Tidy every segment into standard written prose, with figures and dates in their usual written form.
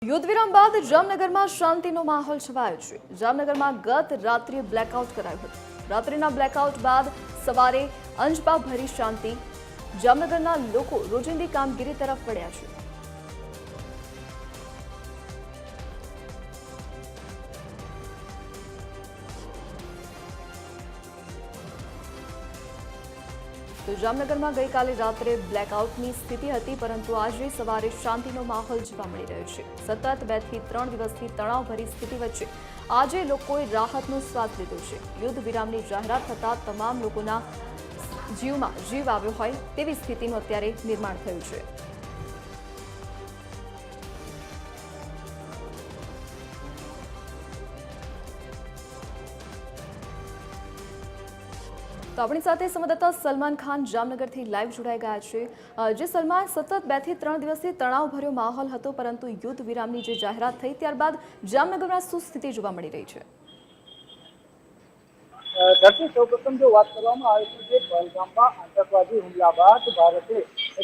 યુદ્ધ વિરામ બાદ જામનગરમાં શાંતિનો માહોલ છવાયો છે। જામનગરમાં ગત રાત્રે બ્લેકઆઉટ કરાયું હતું। રાત્રિના બ્લેકઆઉટ બાદ સવારે અંજપાભરી શાંતિ। જામનગરના લોકો રોજિંદી કામગીરી તરફ વળ્યા છે। તો જામનગરમાં ગઈકાલે રાત્રે બ્લેકઆઉટની સ્થિતિ હતી, પરંતુ આજે સવારે શાંતિનો માહોલ જોવા મળી રહ્યો છે। સતત 2 થી 3 દિવસથી તણાવભરી સ્થિતિ વચ્ચે આજે લોકોએ રાહતનો શ્વાસ લીધો છે। યુદ્ધ વિરામની જાહેરાત થતાં તમામ લોકોના જીવમાં જીવ આવ્યો હોય તેવી સ્થિતિનું અત્યારે નિર્માણ થયું છે। તો આપણી સાથે સંવાદદાતા સલમાન ખાન જામનગરથી લાઈવ જોડાઈ ગયા છે। જે સલમાન, સતત 2 થી 3 દિવસથી તણાવભર્યો માહોલ હતો, પરંતુ યુદ્ધ વિરામની જે જાહેરાત થઈ ત્યારબાદ જામનગરમાં શું સ્થિતિ જોવા મળી રહી છે? ધરતી સૌપ્રથમ જો વાત કરવામાં આવે તો જે પહલગામમાં આતંકવાદી હુમલા બાદ ભારતે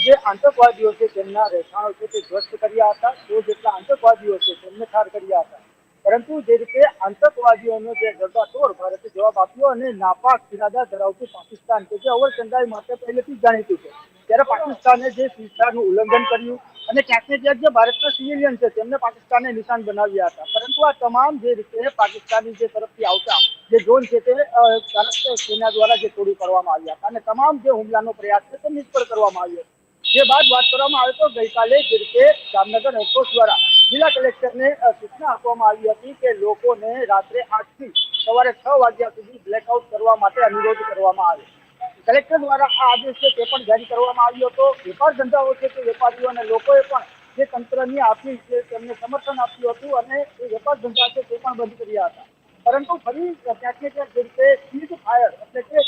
જે આતંકવાદીઓ છે તેમના રહેઠાણો છે તે ધ્વસ્ત કર્યા હતા। તો જેટલા આતંકવાદીઓ છે તેમને ઠાર કર્યા હતા, પરંતુ જે રીતે આતંકવાદીઓનો જે જડબાતોડ ભારતે જવાબ આપ્યો અને નાપાક ઇરાદા ધરાવતું પાકિસ્તાન કે જે અવરચંદાઈ માટે પહેલેથી જ જાણીતું છે, ત્યારે પાકિસ્તાને જે સીમાનું ઉલ્લંઘન કર્યું અને ક્યાંક ને ક્યાંક જે ભારતના સિવિલિયન છે તેમને પાકિસ્તાને નિશાન બનાવ્યા હતા। પરંતુ આ તમામ જે રીતે પાકિસ્તાની જે તરફથી આવતા જે ડ્રોન છે તે ભારતીય સેના દ્વારા જે તોડી પાડવામાં આવ્યા હતા અને તમામ જે હુમલાનો પ્રયાસ છે તે નિષ્ફળ કરવામાં આવ્યો। જે બાદ વાત કરવામાં આવે તો ગઈકાલે જે રીતે જામનગર એરફોર્સ દ્વારા જિલ્લા કલેક્ટરને સૂચના આપવામાં આવી હતી કે લોકોને રાત્રે 8 થી સવારે 6 વાગ્યા સુધી બ્લેકઆઉટ કરવા માટે અનુરોધ કરવામાં આવે। કલેક્ટર દ્વારા આ આદેશ છે તે પણ જારી કરવામાં આવ્યો હતો। વેપાર ધંધાઓ છે તે વેપારીઓ અને લોકોએ પણ જે તંત્રની આપીલ છે તેમને સમર્થન આપ્યું હતું અને એ વેપાર ધંધા છે તે પણ બંધ કર્યા હતા, પરંતુ ફરી ક્યાંક ને ક્યાંક જે રીતે સીઝ ફાયર એટલે કે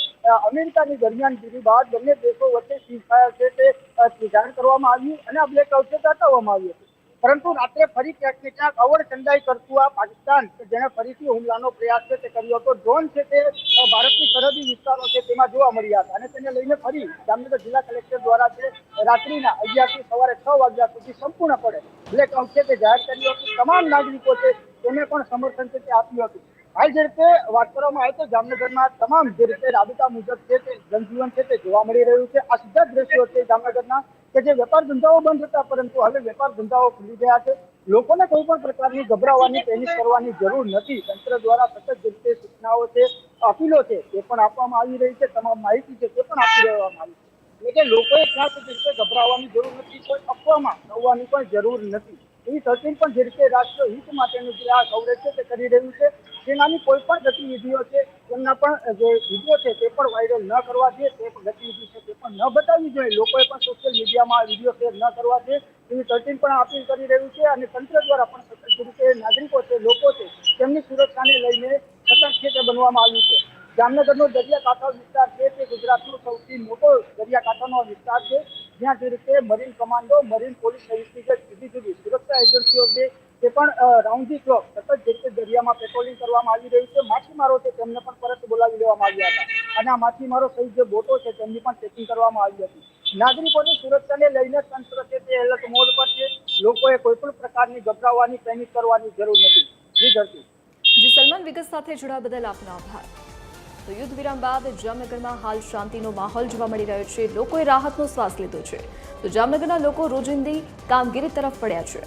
અમેરિકાની દરમિયાનગીરી બાદ બંને દેશો વચ્ચે સીઝ ફાયર છે તે જાહેર કરવામાં આવ્યું અને આ બ્લેકઆઉટ છે તે હટાવવામાં આવ્યું હતું, પરંતુ રાત્રે ફરી ક્યાંક ને ક્યાંક અવળચંદાઈ કરતું આ પાકિસ્તાન જેને ફરીથી હુમલાનો પ્રયાસ છે તે કર્યો હતો। ડ્રોન છે તે ભારતની સરહદી વિસ્તારો છે તેમાં જોવા મળ્યા હતા અને તેને લઈને ફરી જામનગર જિલ્લા કલેક્ટર દ્વારા છે રાત્રિના 11 થી સવારે 6 વાગ્યા સુધી સંપૂર્ણપણે બ્લેકઆઉટ છે તે જાહેર કર્યું હતું। તમામ નાગરિકો છે તેને પણ સમર્થન છે તે આપ્યું હતું। હાલ જે રીતે વાત કરવામાં આવે તો જામનગરમાં તમામ જે રીતે રાબેતા મુજબ છે તે જનજીવન છે તે જોવા મળી રહ્યું છે। આ સીધા દ્રશ્યો છે જામનગરના કે જે વેપાર ધંધાઓ બંધ હતા, પરંતુ હવે વેપાર ધંધાઓ ખુલી ગયા છે। લોકોને કોઈ પણ પ્રકારની ગભરાવાની પેનિક કરવાની જરૂર નથી। તંત્ર દ્વારા સતત જે રીતે સૂચનાઓ છે, અપીલો છે તે પણ આપવામાં આવી રહી છે, તમામ માહિતી છે તે પણ આપી દેવામાં આવી છે, એટલે કે લોકોએ ક્યાં સુધી રીતે ગભરાવાની જરૂર નથી, કોઈ અફવામાં થવાની પણ જરૂર નથી। એવી તરફી પણ જે રીતે રાષ્ટ્ર હિત માટેનું જે આ કવરેજ છે તે કરી રહ્યું છે, સેનાની કોઈ પણ ગતિવિધિઓ છે તેમના પણ જે વિડીયો છે તે પણ વાયરલ ન કરવા જોઈએ, તે ગતિવિધિ છે તે પણ ન બતાવવી જોઈએ, લોકોએ પણ સોશિયલ મીડિયામાં વિડીયો શેર ન કરવા જોઈએ એવી તરફી પણ અપીલ કરી રહ્યું છે। અને તંત્ર દ્વારા પણ સતત રીતે નાગરિકો છે, લોકો છે તેમની સુરક્ષાને લઈને સતર્ક છે તે બનવામાં આવ્યું છે। જામનગરનો દરિયાકાંઠો વિસ્તાર છે તે ગુજરાતનો સૌથી મોટો દરિયાકાંઠાનો વિસ્તાર છે, જ્યાં જે રીતે મરીન કમાન્ડો, મરીન પોલીસ સહિતની જે જુદી જુદી સુરક્ષા એજન્સીઓ છે તે પણ રાઉન્ડ ધી ક્લોક સતત જે રીતે દરિયામાં પેટ્રોલિંગ કરવામાં આવી રહ્યું છે। માછીમારો છે તેમને પણ પરત બોલાવી લેવામાં આવ્યા હતા અને આ માછીમારો સહિત જે બોટો છે તેમની પણ ચેકિંગ કરવામાં આવી હતી। નાગરિકોની સુરક્ષાને લઈને તંત્ર છે તે એલર્ટ મોડ પર છે, લોકોએ કોઈ પણ પ્રકારની ગભરાવાની પેનિક કરવાની જરૂર નથી। જી ધરતી। જી સલમાન, વિગત સાથે જોડાવા બદલ આપનો આભાર। તો યુદ્ધ વિરામ બાદ જામનગરમાં હાલ શાંતિનો માહોલ જોવા મળી રહ્યો છે, લોકોએ રાહતનો શ્વાસ લીધો છે। તો જામનગરના લોકો રોજિંદી કામગીરી તરફ વળ્યા છે।